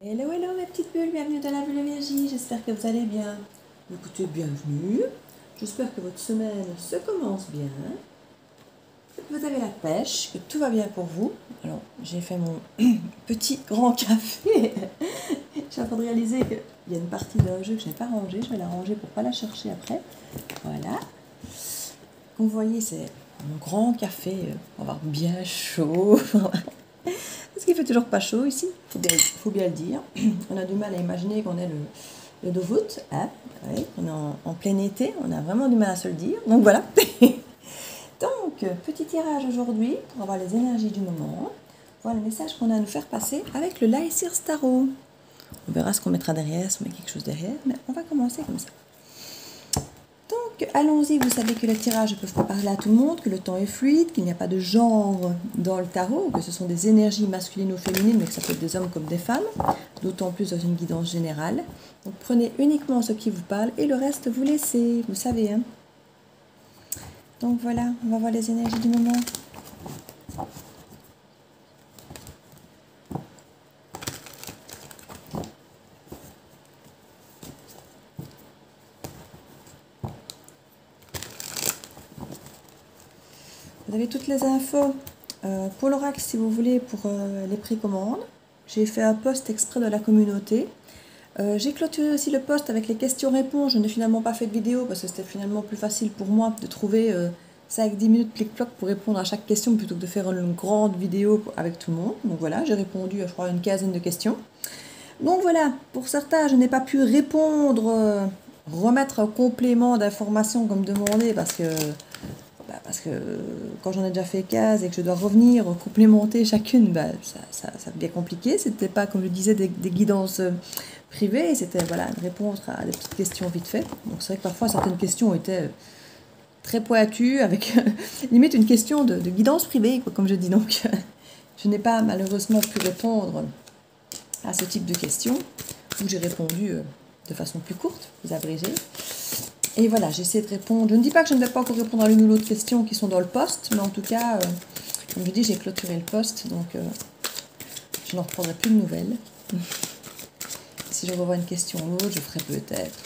Hello, hello mes petites bulles, bienvenue dans la bulle énergie, j'espère que vous allez bien. Écoutez, bienvenue, j'espère que votre semaine se commence bien, que vous avez la pêche, que tout va bien pour vous. Alors, j'ai fait mon petit grand café, je suis en train de réaliser qu'il y a une partie d'un jeu que je n'ai pas rangée, je vais la ranger pour ne pas la chercher après. Voilà, comme vous voyez, c'est mon grand café, on va avoir bien chaud. Parce qu'il fait toujours pas chaud ici, faut bien le dire. On a du mal à imaginer qu'on est le 2 août, hein, oui, on est en plein été, on a vraiment du mal à se le dire. Donc voilà. Donc, petit tirage aujourd'hui pour avoir les énergies du moment. Voilà le message qu'on a à nous faire passer avec le Lycir Starro. On verra ce qu'on mettra derrière, si on met quelque chose derrière, mais on va commencer comme ça. Donc, allons-y, vous savez que les tirages ne peuvent pas parler à tout le monde, que le temps est fluide, qu'il n'y a pas de genre dans le tarot, que ce sont des énergies masculines ou féminines, mais que ça peut être des hommes comme des femmes, d'autant plus dans une guidance générale. Donc, prenez uniquement ce qui vous parle et le reste, vous laissez, vous savez. Hein. Donc, voilà, on va voir les énergies du moment. Vous avez toutes les infos pour l'oracle si vous voulez pour les précommandes. J'ai fait un post exprès de la communauté. J'ai clôturé aussi le post avec les questions-réponses. Je n'ai finalement pas fait de vidéo parce que c'était finalement plus facile pour moi de trouver 5-10 minutes plic-ploc pour répondre à chaque question plutôt que de faire une grande vidéo avec tout le monde. Donc voilà, j'ai répondu à je crois une quinzaine de questions. Donc voilà, pour certains, je n'ai pas pu répondre, remettre un complément d'information comme demandé parce que quand j'en ai déjà fait 15 et que je dois revenir complémenter chacune, ça devient compliqué. C'était pas, comme je disais, des guidances privées, c'était voilà, une réponse à des petites questions vite fait. Donc c'est vrai que parfois certaines questions étaient très pointues, avec limite une question de guidance privée, quoi, comme je dis. Donc je n'ai pas malheureusement pu répondre à ce type de questions, où j'ai répondu de façon plus courte, plus abrégée. Et voilà, j'essaie de répondre. Je ne dis pas que je ne vais pas encore répondre à l'une ou l'autre question qui sont dans le post, mais en tout cas, comme je dis, j'ai clôturé le post, donc je n'en reprendrai plus de nouvelles. Si je revois une question ou l'autre, je ferai peut-être.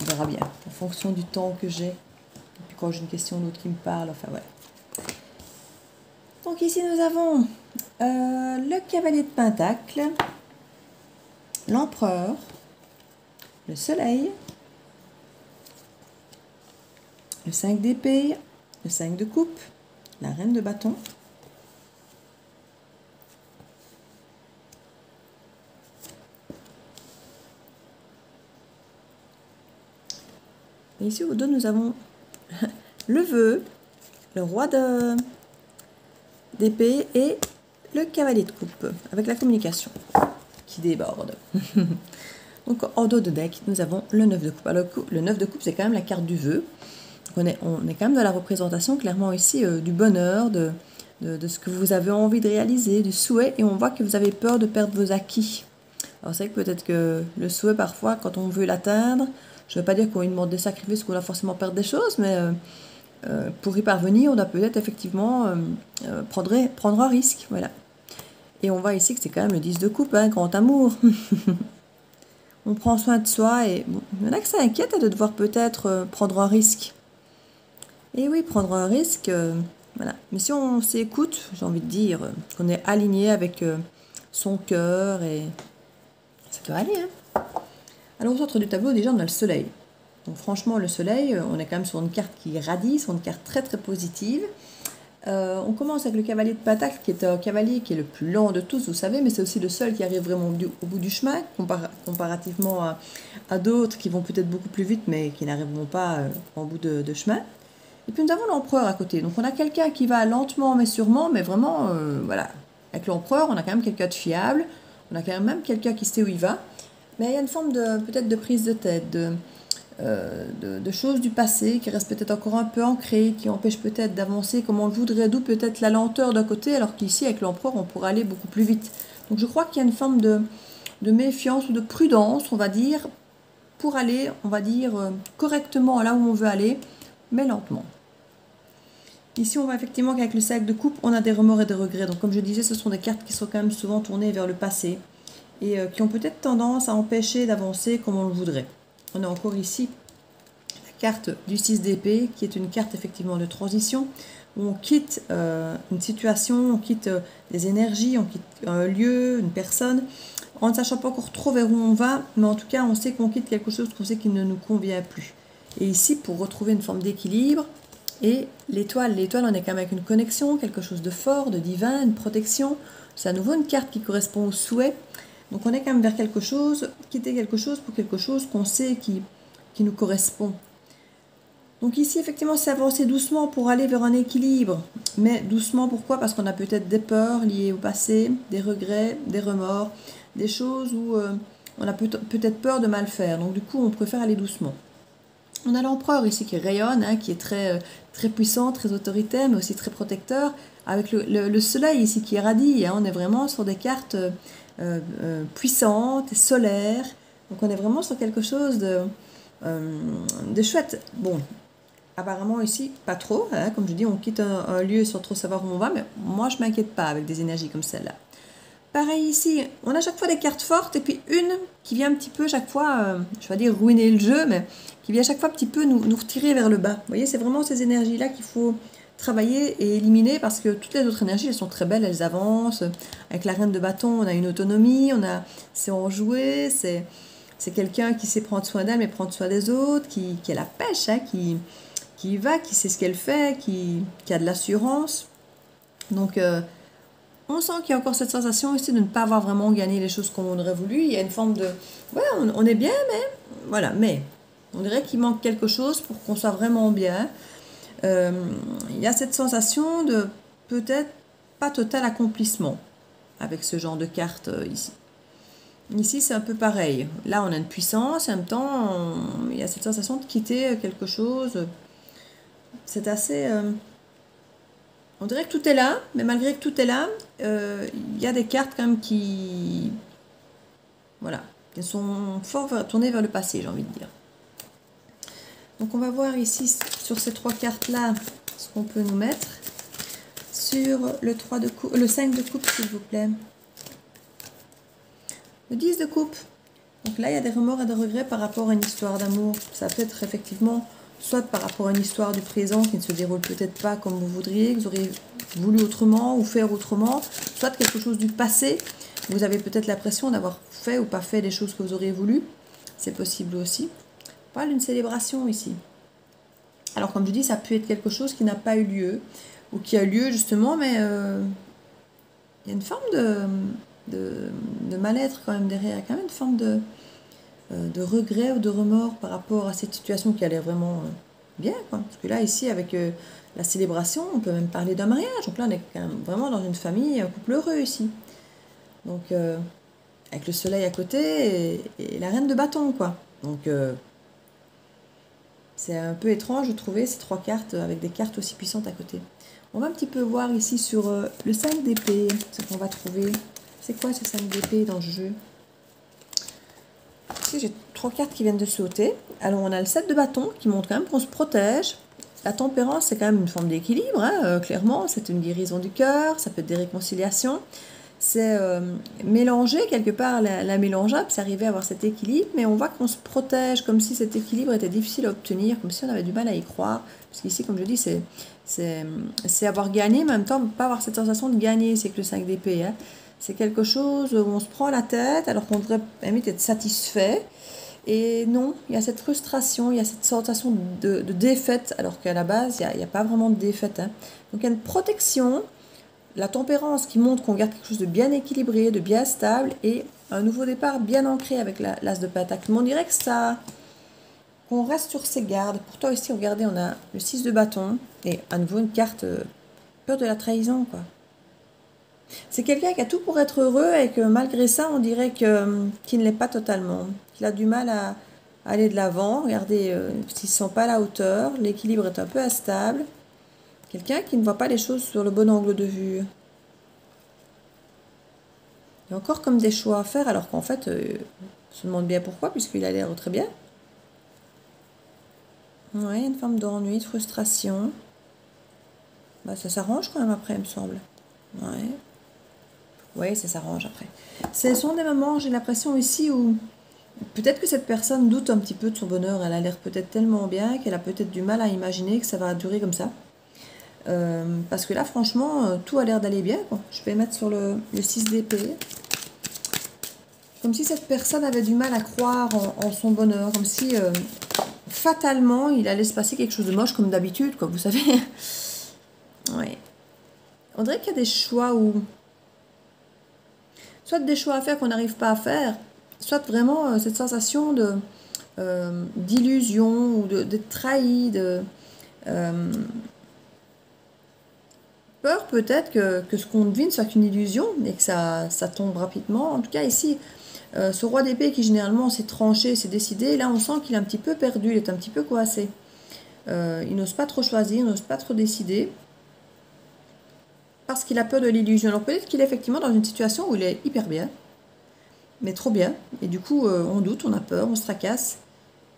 On verra bien, en fonction du temps que j'ai. Et puis quand j'ai une question ou l'autre qui me parle, enfin voilà. Donc ici, nous avons le cavalier de Pentacle, l'empereur, le soleil, le 5 d'épée, le 5 de coupe, la reine de bâton, et ici au dos nous avons le vœu, le roi d'épée et le cavalier de coupe avec la communication qui déborde. Donc en dos de deck nous avons le 9 de coupe. Alors, le 9 de coupe c'est quand même la carte du vœu. On est quand même dans la représentation clairement ici du bonheur, de ce que vous avez envie de réaliser, du souhait, et on voit que vous avez peur de perdre vos acquis. Alors c'est vrai que peut-être que le souhait parfois quand on veut l'atteindre, je ne veux pas dire qu'on lui demande des sacrifices, qu'on doit forcément perdre des choses, mais pour y parvenir on doit peut-être effectivement prendre un risque, voilà. Et on voit ici que c'est quand même le 10 de coupe, hein, grand amour. On prend soin de soi et bon, il y en a que ça inquiète de devoir peut-être prendre un risque. Et oui, prendre un risque, voilà. Mais si on s'écoute, j'ai envie de dire, qu'on est aligné avec son cœur, et ça peut aller. Hein. Alors au centre du tableau, déjà, on a le soleil. Donc franchement, le soleil, on est quand même sur une carte qui radie, sur une carte très très positive. On commence avec le cavalier de Pentacle, qui est un cavalier qui est le plus lent de tous, vous savez, mais c'est aussi le seul qui arrive vraiment au bout du chemin, comparativement à d'autres qui vont peut-être beaucoup plus vite, mais qui n'arriveront pas en bout de chemin. Et puis nous avons l'empereur à côté. Donc on a quelqu'un qui va lentement mais sûrement, mais vraiment, voilà. Avec l'empereur, on a quand même quelqu'un de fiable, on a quand même quelqu'un qui sait où il va. Mais il y a une forme peut-être de prise de tête, de choses du passé qui restent peut-être encore un peu ancrées, qui empêchent peut-être d'avancer comme on le voudrait, d'où peut-être la lenteur d'un côté, alors qu'ici, avec l'empereur, on pourrait aller beaucoup plus vite. Donc je crois qu'il y a une forme de méfiance ou de prudence, on va dire, pour aller, on va dire, correctement là où on veut aller, mais lentement. Ici, on voit effectivement qu'avec le 5 de coupe, on a des remords et des regrets. Donc, comme je disais, ce sont des cartes qui sont quand même souvent tournées vers le passé. et qui ont peut-être tendance à empêcher d'avancer comme on le voudrait. On a encore ici la carte du 6 d'épée, qui est une carte effectivement de transition, où on quitte une situation, on quitte des énergies, on quitte un lieu, une personne, en ne sachant pas encore trop vers où on va, mais en tout cas on sait qu'on quitte quelque chose qu'on sait qui ne nous convient plus. Et ici, pour retrouver une forme d'équilibre, et l'étoile, on est quand même avec une connexion, quelque chose de fort, de divin, une protection. C'est à nouveau une carte qui correspond au souhait. Donc on est quand même vers quelque chose, quitter quelque chose pour quelque chose qu'on sait qui nous correspond. Donc ici, effectivement, c'est avancer doucement pour aller vers un équilibre. Mais doucement, pourquoi? Parce qu'on a peut-être des peurs liées au passé, des regrets, des remords, des choses où on a peut-être peur de mal faire. Donc du coup, on préfère aller doucement. On a l'empereur ici qui rayonne, hein, qui est très, très puissant, très autoritaire, mais aussi très protecteur, avec le soleil ici qui irradie. Hein, on est vraiment sur des cartes puissantes, solaires. Donc on est vraiment sur quelque chose de chouette. Bon, apparemment ici, pas trop. Hein, comme je dis, on quitte un lieu sans trop savoir où on va, mais moi je ne m'inquiète pas avec des énergies comme celle-là. Pareil ici, on a chaque fois des cartes fortes et puis une qui vient un petit peu chaque fois, je vais dire ruiner le jeu, mais qui vient chaque fois un petit peu nous retirer vers le bas. Vous voyez, c'est vraiment ces énergies-là qu'il faut travailler et éliminer parce que toutes les autres énergies, elles sont très belles, elles avancent. Avec la reine de bâton, on a une autonomie, c'est enjoué, c'est quelqu'un qui sait prendre soin d'elle mais prendre soin des autres, qui a la pêche, hein, qui y va, qui sait ce qu'elle fait, qui a de l'assurance. Donc, on sent qu'il y a encore cette sensation ici de ne pas avoir vraiment gagné les choses qu'on aurait voulu. Il y a une forme de... Ouais, on est bien, mais... Voilà, mais on dirait qu'il manque quelque chose pour qu'on soit vraiment bien. Il y a cette sensation de peut-être pas total accomplissement avec ce genre de carte ici. Ici, c'est un peu pareil. Là, on a une puissance, et en même temps, il y a cette sensation de quitter quelque chose. C'est assez... On dirait que tout est là, mais malgré que tout est là, il y a des cartes quand même qui... Voilà, qui sont fort tournées vers le passé, j'ai envie de dire. Donc on va voir ici, sur ces trois cartes-là, ce qu'on peut nous mettre. Sur le 5 de coupe, s'il vous plaît. Le 10 de coupe. Donc là, il y a des remords et des regrets par rapport à une histoire d'amour. Ça peut être effectivement... soit par rapport à une histoire du présent qui ne se déroule peut-être pas comme vous voudriez, que vous auriez voulu autrement ou faire autrement, soit quelque chose du passé, vous avez peut-être l'impression d'avoir fait ou pas fait les choses que vous auriez voulu, c'est possible aussi. On parle d'une célébration ici. Alors comme je dis, ça peut être quelque chose qui n'a pas eu lieu, ou qui a eu lieu justement, mais il y a une forme de mal-être quand même derrière, quand même une forme de regret ou de remords par rapport à cette situation qui a l'air vraiment bien, quoi. Parce que là, ici, avec la célébration, on peut même parler d'un mariage. Donc là, on est quand même vraiment dans une famille, un couple heureux ici. Donc, avec le soleil à côté et la reine de bâton, quoi. Donc, c'est un peu étrange de trouver ces trois cartes avec des cartes aussi puissantes à côté. On va un petit peu voir ici sur le 5 d'épée, ce qu'on va trouver. C'est quoi ce 5 d'épée dans le jeu? Ici, j'ai trois cartes qui viennent de sauter. Alors, on a le 7 de bâton qui montre quand même qu'on se protège. La tempérance, c'est quand même une forme d'équilibre, hein, clairement. C'est une guérison du cœur, ça peut être des réconciliations. C'est mélanger, quelque part, la mélangeable, c'est arriver à avoir cet équilibre, mais on voit qu'on se protège, comme si cet équilibre était difficile à obtenir, comme si on avait du mal à y croire. Parce qu'ici, comme je dis, c'est avoir gagné, mais en même temps, pas avoir cette sensation de gagner, c'est que le 5 d'épée, hein. C'est quelque chose où on se prend la tête alors qu'on devrait limite être satisfait. Et non, il y a cette frustration, il y a cette sensation de défaite, alors qu'à la base, il n'y a pas vraiment de défaite, hein. Donc il y a une protection, la tempérance qui montre qu'on garde quelque chose de bien équilibré, de bien stable, et un nouveau départ bien ancré avec l'as de pentacle. Mais on dirait que ça, qu'on reste sur ses gardes. Pourtant ici, regardez, on a le 6 de bâton, et à nouveau une carte peur de la trahison, quoi. C'est quelqu'un qui a tout pour être heureux et que malgré ça, on dirait qu'il ne l'est pas totalement. Qu'il a du mal à aller de l'avant. Regardez, s'il ne se sent pas à la hauteur, l'équilibre est un peu instable. Quelqu'un qui ne voit pas les choses sur le bon angle de vue. Il y a encore comme des choix à faire alors qu'en fait, on se demande bien pourquoi puisqu'il a l'air très bien. Ouais, une forme d'ennui, de frustration. Bah, ça s'arrange quand même après, il me semble. Ouais. Oui, ça s'arrange après. Ce sont des moments, j'ai l'impression ici, où peut-être que cette personne doute un petit peu de son bonheur. Elle a l'air peut-être tellement bien qu'elle a peut-être du mal à imaginer que ça va durer comme ça. Parce que là, franchement, tout a l'air d'aller bien, quoi. Je vais mettre sur le 6 d'épée. Comme si cette personne avait du mal à croire en son bonheur. Comme si, fatalement, il allait se passer quelque chose de moche, comme d'habitude, quoi, vous savez. Ouais. On dirait qu'il y a des choix où... Soit des choix à faire qu'on n'arrive pas à faire, soit vraiment cette sensation de d'illusion ou d'être trahi, peur peut-être que ce qu'on devine soit qu'une illusion et que ça tombe rapidement. En tout cas ici, ce roi d'épée qui généralement s'est tranché, s'est décidé, là on sent qu'il est un petit peu perdu, il est un petit peu coincé. Il n'ose pas trop choisir, il n'ose pas trop décider. Parce qu'il a peur de l'illusion. Alors peut-être qu'il est effectivement dans une situation où il est hyper bien, mais trop bien. Et du coup, on doute, on a peur, on se tracasse.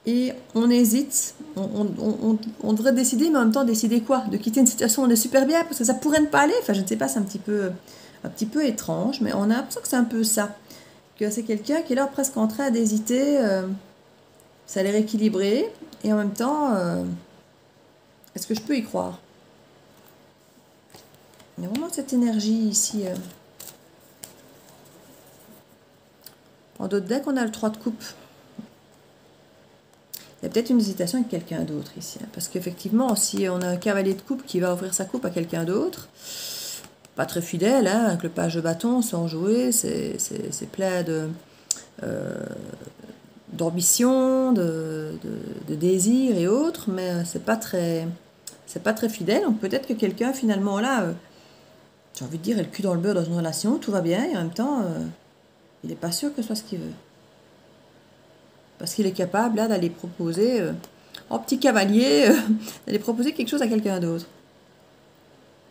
Et on hésite. On devrait décider, mais en même temps, décider quoi? De quitter une situation où on est super bien, parce que ça pourrait ne pas aller. Enfin, je ne sais pas, c'est un petit peu étrange, mais on a l'impression que c'est un peu ça. Que c'est quelqu'un qui est là presque en train d'hésiter. Ça a l'air équilibré. Et en même temps, est-ce que je peux y croire? Il y a vraiment cette énergie ici. En d'autres decks, on a le 3 de coupe. Il y a peut-être une hésitation avec quelqu'un d'autre ici. Hein, parce qu'effectivement, si on a un cavalier de coupe qui va ouvrir sa coupe à quelqu'un d'autre, pas très fidèle, hein, avec le page de bâton sans jouer, c'est plein d'ambition, de désir et autres, mais c'est pas très fidèle. Donc peut-être que quelqu'un finalement là, j'ai envie de dire, est le cul dans le beurre dans une relation, tout va bien, et en même temps, il n'est pas sûr que ce soit ce qu'il veut. Parce qu'il est capable là d'aller proposer, en petit cavalier, d'aller proposer quelque chose à quelqu'un d'autre.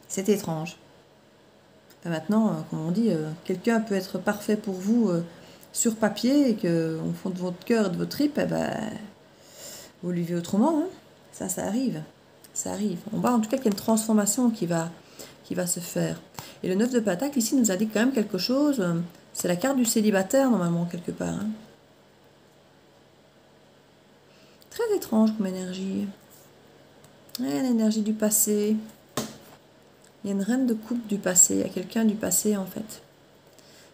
C'est étrange. Enfin, maintenant, comme on dit, quelqu'un peut être parfait pour vous sur papier et qu'au fond de votre cœur et de votre tripes, eh ben, vous le vivez autrement. Hein. Ça arrive. Ça arrive. On voit en tout cas qu'il y a une transformation qui va se faire. Et le 9 de Pentacle, ici, nous indique quand même quelque chose. C'est la carte du célibataire, normalement, quelque part. Hein. Très étrange comme énergie. Ouais, l'énergie du passé. Il y a une reine de coupe du passé. Il y a quelqu'un du passé, en fait.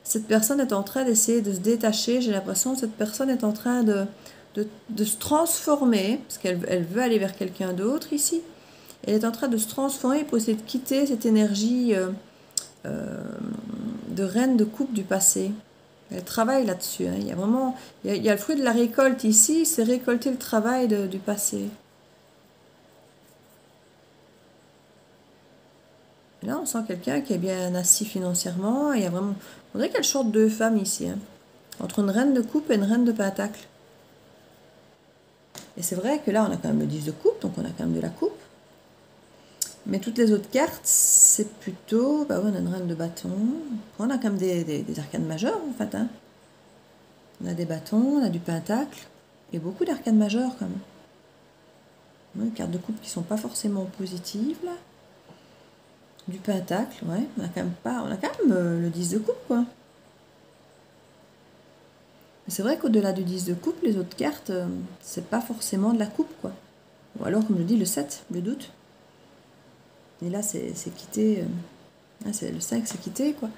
Cette personne est en train d'essayer de se détacher. J'ai l'impression que cette personne est en train de se transformer. Parce qu'elle veut aller vers quelqu'un d'autre, ici. Elle est en train de se transformer pour essayer de quitter cette énergie de reine de coupe du passé. Elle travaille là-dessus. Hein. Il y a vraiment, il y a le fruit de la récolte ici, c'est récolter le travail du passé. Et là, on sent quelqu'un qui est bien assis financièrement. Et il y a vraiment, on dirait qu'elle chante deux femmes ici, hein. Entre une reine de coupe et une reine de pentacle. Et c'est vrai que là, on a quand même le 10 de coupe, donc on a quand même de la coupe. Mais toutes les autres cartes, c'est plutôt... Bah oui, on a une reine de bâton. On a quand même des arcanes majeures, en fait. Hein. On a des bâtons, on a du pentacle. Et beaucoup d'arcanes majeures, quand même. Des cartes de coupe qui sont pas forcément positives, là. Du pentacle, ouais. On a quand même le 10 de coupe, quoi. Mais c'est vrai qu'au-delà du 10 de coupe, les autres cartes, c'est pas forcément de la coupe, quoi. Ou alors, comme je dis, le 7, le doute. Et là, c'est quitté. C'est le 5, c'est quitté, quoi.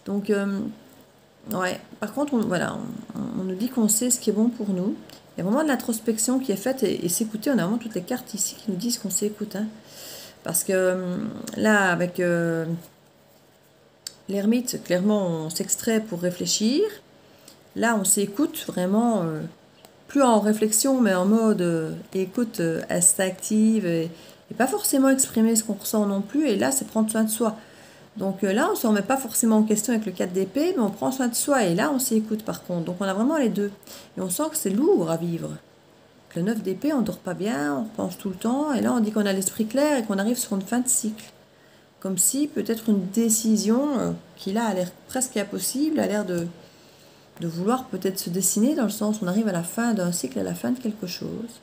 Donc, ouais. Par contre, on nous dit qu'on sait ce qui est bon pour nous. Il y a vraiment de l'introspection qui est faite et s'écouter. On a vraiment toutes les cartes ici qui nous disent qu'on s'écoute. Hein. Parce que là, avec l'ermite, clairement, on s'extrait pour réfléchir. Là, on s'écoute vraiment, plus en réflexion, mais en mode écoute instinctive et pas forcément exprimer ce qu'on ressent non plus. Et là, c'est prendre soin de soi. Donc là, on ne se remet pas forcément en question avec le 4 d'épée, mais on prend soin de soi. Et là, on s'écoute par contre. Donc on a vraiment les deux. Et on sent que c'est lourd à vivre. Le 9 d'épée, on ne dort pas bien, on pense tout le temps. Et là, on dit qu'on a l'esprit clair et qu'on arrive sur une fin de cycle. Comme si peut-être une décision qui là a l'air presque impossible, a l'air de vouloir peut-être se dessiner dans le sens où on arrive à la fin d'un cycle, à la fin de quelque chose.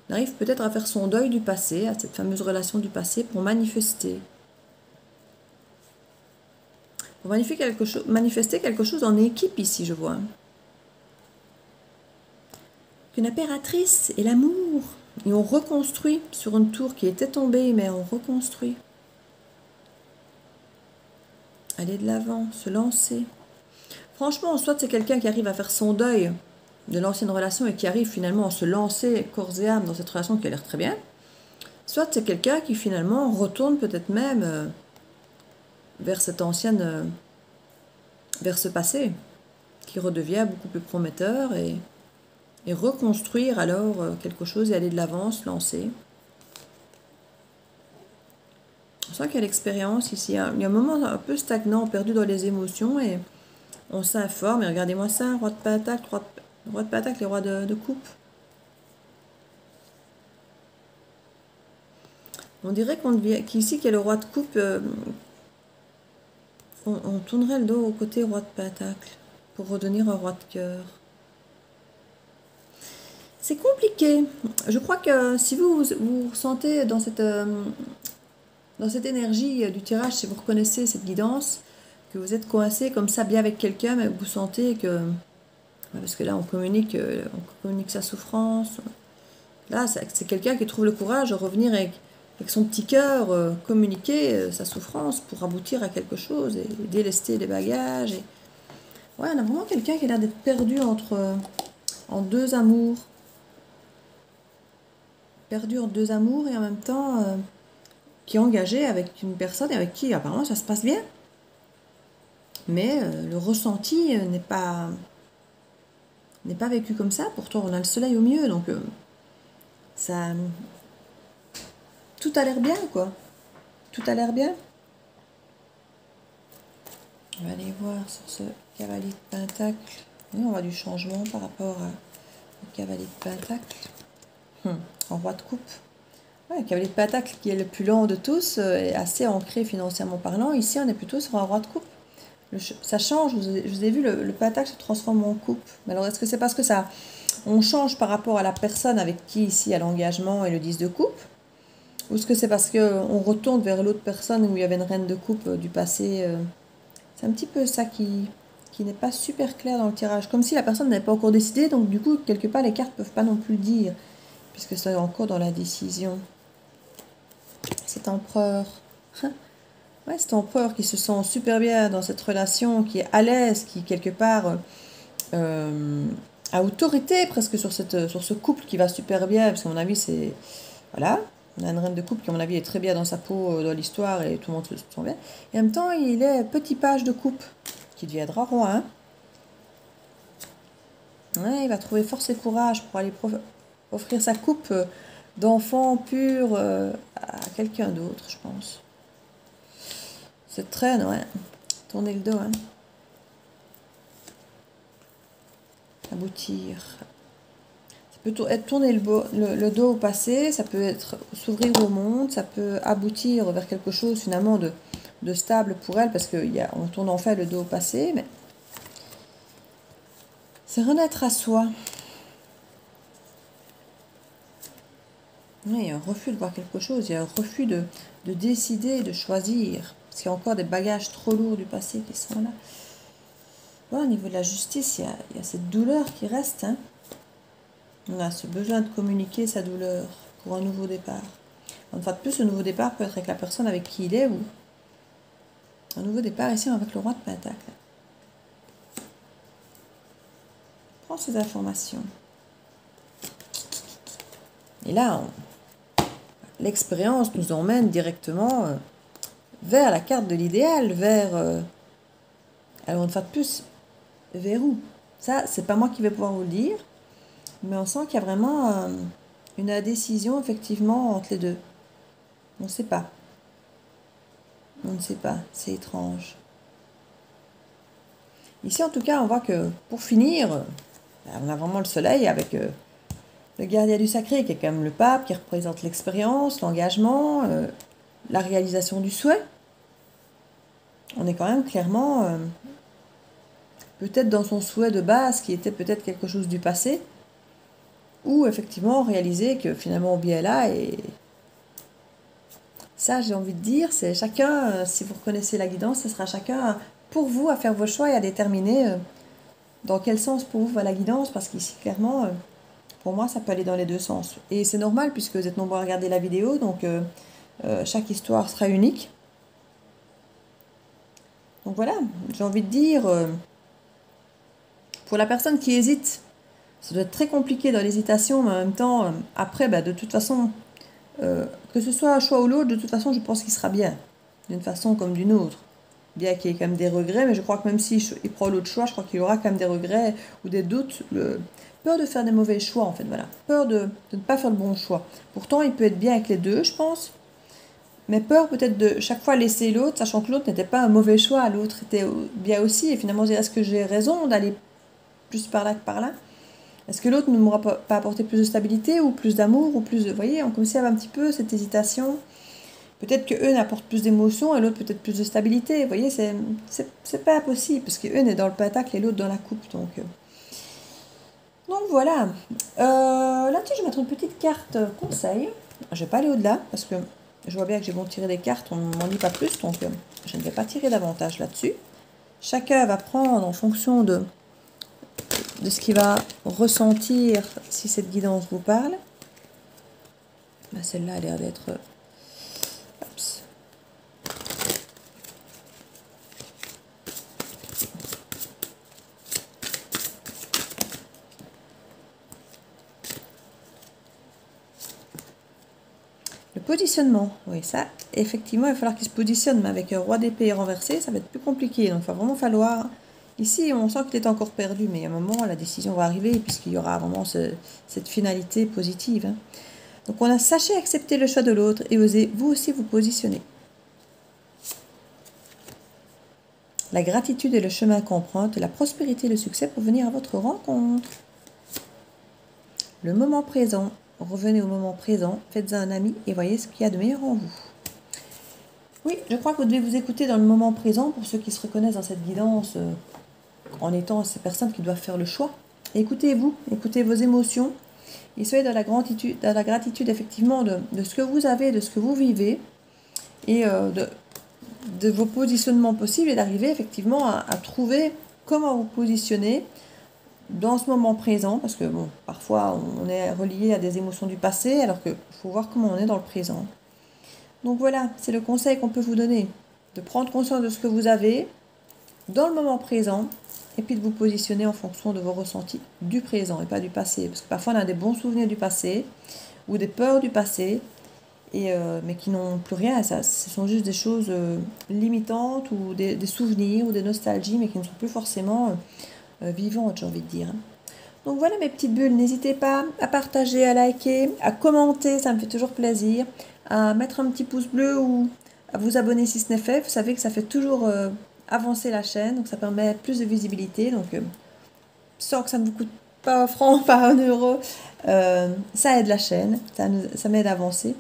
On arrive peut-être à faire son deuil du passé, à cette fameuse relation du passé pour manifester. Pour manifester quelque chose en équipe ici, je vois. Qu'une impératrice et l'amour. Et on reconstruit sur une tour qui était tombée, mais on reconstruit. Aller de l'avant, se lancer. Franchement, soit c'est quelqu'un qui arrive à faire son deuil de l'ancienne relation et qui arrive finalement à se lancer corps et âme dans cette relation qui a l'air très bien. Soit c'est quelqu'un qui finalement retourne peut-être même vers cette ancienne, vers ce passé, qui redevient beaucoup plus prometteur et reconstruire alors quelque chose et aller de l'avant, se lancer. On sent qu'il y a l'expérience ici. Il y a un moment un peu stagnant, perdu dans les émotions et on s'informe. Et regardez-moi ça, roi de pentacle, roi de pentacle et roi de coupe. On dirait qu'ici, qu'il y a le roi de coupe, on tournerait le dos au côté roi de pentacle pour redevenir un roi de cœur. C'est compliqué. Je crois que si vous ressentez dans cette énergie du tirage, si vous reconnaissez cette guidance, que vous êtes coincé comme ça bien avec quelqu'un, mais vous sentez que... Parce que là, on communique sa souffrance. Là, c'est quelqu'un qui trouve le courage de revenir avec son petit cœur, communiquer sa souffrance pour aboutir à quelque chose et délester les bagages. Et... Ouais, on a vraiment quelqu'un qui a l'air d'être perdu en deux amours. Perdu en deux amours et en même temps qui est engagé avec une personne avec qui apparemment ça se passe bien. Mais le ressenti n'est pas vécu comme ça. Pourtant, on a le soleil au milieu, donc ça... Tout a l'air bien, quoi. Tout a l'air bien. On va aller voir sur ce cavalier de pentacle. Oui, on voit du changement par rapport au cavalier de pentacle. En roi de coupe. Ouais, le cavalier de pentacle, qui est le plus lent de tous, est assez ancré financièrement parlant. Ici, on est plutôt sur un roi de coupe. Ça change, je vous ai vu, le pentacle se transforme en coupe. Mais alors, est-ce que c'est parce que on change par rapport à la personne avec qui, ici, il y a l'engagement et le 10 de coupe? Ou est-ce que c'est parce qu'on retourne vers l'autre personne où il y avait une reine de coupe du passé? C'est un petit peu ça qui n'est pas super clair dans le tirage. Comme si la personne n'avait pas encore décidé, donc du coup, quelque part, les cartes ne peuvent pas non plus le dire, puisque c'est encore dans la décision. Cet empereur. Ouais, cet empereur qui se sent super bien dans cette relation, qui est à l'aise, qui, quelque part, a autorité presque sur ce couple qui va super bien, parce qu'à mon avis, c'est... Voilà. On a une reine de coupe qui, à mon avis, est très bien dans sa peau, dans l'histoire, et tout le monde se sent bien. Et en même temps, il est petit page de coupe, qui deviendra roi. Hein. Ouais, il va trouver force et courage pour aller offrir sa coupe d'enfant pur à quelqu'un d'autre, je pense. Cette traîne, ouais. Tourner le dos, hein. Aboutir. Peut être tourner le dos au passé, ça peut être s'ouvrir au monde, ça peut aboutir vers quelque chose finalement de stable pour elle, parce qu'on tourne en fait le dos au passé, mais c'est renaître à soi. Oui, il y a un refus de voir quelque chose, il y a un refus de décider, de choisir, parce qu'il y a encore des bagages trop lourds du passé qui sont là. Bon, au niveau de la justice, il y a cette douleur qui reste, hein. On a ce besoin de communiquer sa douleur pour un nouveau départ. Une fois de plus, ce nouveau départ peut être avec la personne avec qui il est ou un nouveau départ ici avec le roi de pentacle. Prends ces informations. Et là, l'expérience nous emmène directement vers la carte de l'idéal, vers... alors une fois de plus, vers où? Ça, c'est pas moi qui vais pouvoir vous le dire. Mais on sent qu'il y a vraiment une indécision, effectivement, entre les deux. On ne sait pas. On ne sait pas. C'est étrange. Ici, en tout cas, on voit que, pour finir, on a vraiment le soleil avec le gardien du sacré, qui est quand même le pape, qui représente l'expérience, l'engagement, la réalisation du souhait. On est quand même clairement, peut-être dans son souhait de base, qui était peut-être quelque chose du passé, ou effectivement réaliser que finalement on bien là. Et ça, j'ai envie de dire, c'est chacun, si vous reconnaissez la guidance, ce sera chacun pour vous à faire vos choix et à déterminer dans quel sens pour vous va la guidance, parce qu'ici, clairement, pour moi, ça peut aller dans les deux sens. Et c'est normal, puisque vous êtes nombreux à regarder la vidéo, donc chaque histoire sera unique. Donc voilà, j'ai envie de dire, pour la personne qui hésite, ça doit être très compliqué dans l'hésitation, mais en même temps, après, de toute façon, que ce soit un choix ou l'autre, de toute façon, je pense qu'il sera bien, d'une façon comme d'une autre. Bien qu'il y ait quand même des regrets, mais je crois que même s'il prend l'autre choix, je crois qu'il y aura quand même des regrets ou des doutes. Peur de faire des mauvais choix, en fait, voilà. Peur de ne pas faire le bon choix. Pourtant, il peut être bien avec les deux, je pense. Mais peur peut-être de chaque fois laisser l'autre, sachant que l'autre n'était pas un mauvais choix, l'autre était bien aussi. Et finalement, est-ce que j'ai raison d'aller plus par là que par là? Est-ce que l'autre ne m'aura pas apporté plus de stabilité ou plus d'amour ou plus de... Vous voyez, comme s'il y avait un petit peu cette hésitation. Peut-être que eux n'apportent plus d'émotion et l'autre peut-être plus de stabilité. Vous voyez, c'est pas possible parce que eux est dans le pentacle et l'autre dans la coupe. Donc voilà. Là-dessus, je vais mettre une petite carte conseil. Je vais pas aller au-delà parce que je vois bien que j'ai bon tirer des cartes, on ne m'en dit pas plus, donc je ne vais pas tirer davantage là-dessus. Chacun va prendre en fonction de ce qu'il va ressentir si cette guidance vous parle. Celle-là a l'air d'être... Le positionnement, oui, ça, effectivement, il va falloir qu'il se positionne, mais avec un roi d'épée renversé, ça va être plus compliqué. Donc, il va vraiment falloir... Ici, on sent qu'il est encore perdu, mais à un moment, la décision va arriver, puisqu'il y aura vraiment cette finalité positive. Hein. Donc, on a sachez accepter le choix de l'autre et osez vous aussi vous positionner. La gratitude est le chemin qu'emprunte, la prospérité et le succès pour venir à votre rencontre. Le moment présent. Revenez au moment présent, faites un ami et voyez ce qu'il y a de meilleur en vous. Oui, je crois que vous devez vous écouter dans le moment présent pour ceux qui se reconnaissent dans cette guidance en étant ces personnes qui doivent faire le choix. Écoutez-vous, écoutez vos émotions et soyez dans la gratitude effectivement de ce que vous avez, de ce que vous vivez et de vos positionnements possibles et d'arriver effectivement à trouver comment vous positionner dans ce moment présent, parce que bon, parfois on est relié à des émotions du passé, alors qu'il faut voir comment on est dans le présent. Donc voilà, c'est le conseil qu'on peut vous donner, de prendre conscience de ce que vous avez dans le moment présent, et puis de vous positionner en fonction de vos ressentis du présent et pas du passé, parce que parfois on a des bons souvenirs du passé, ou des peurs du passé, mais qui n'ont plus rien, ce sont juste des choses limitantes, ou des souvenirs, ou des nostalgies, mais qui ne sont plus forcément... vivante, j'ai envie de dire. Donc voilà mes petites bulles, n'hésitez pas à partager, à liker, à commenter, ça me fait toujours plaisir, à mettre un petit pouce bleu ou à vous abonner si ce n'est fait. Vous savez que ça fait toujours avancer la chaîne, donc ça permet plus de visibilité, donc sans que ça ne vous coûte pas un franc, pas un euro, ça aide la chaîne, ça m'aide à avancer.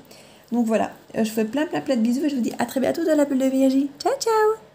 Donc voilà, je vous fais plein de bisous et je vous dis à très bientôt dans la bulle de Virginie. Ciao ciao.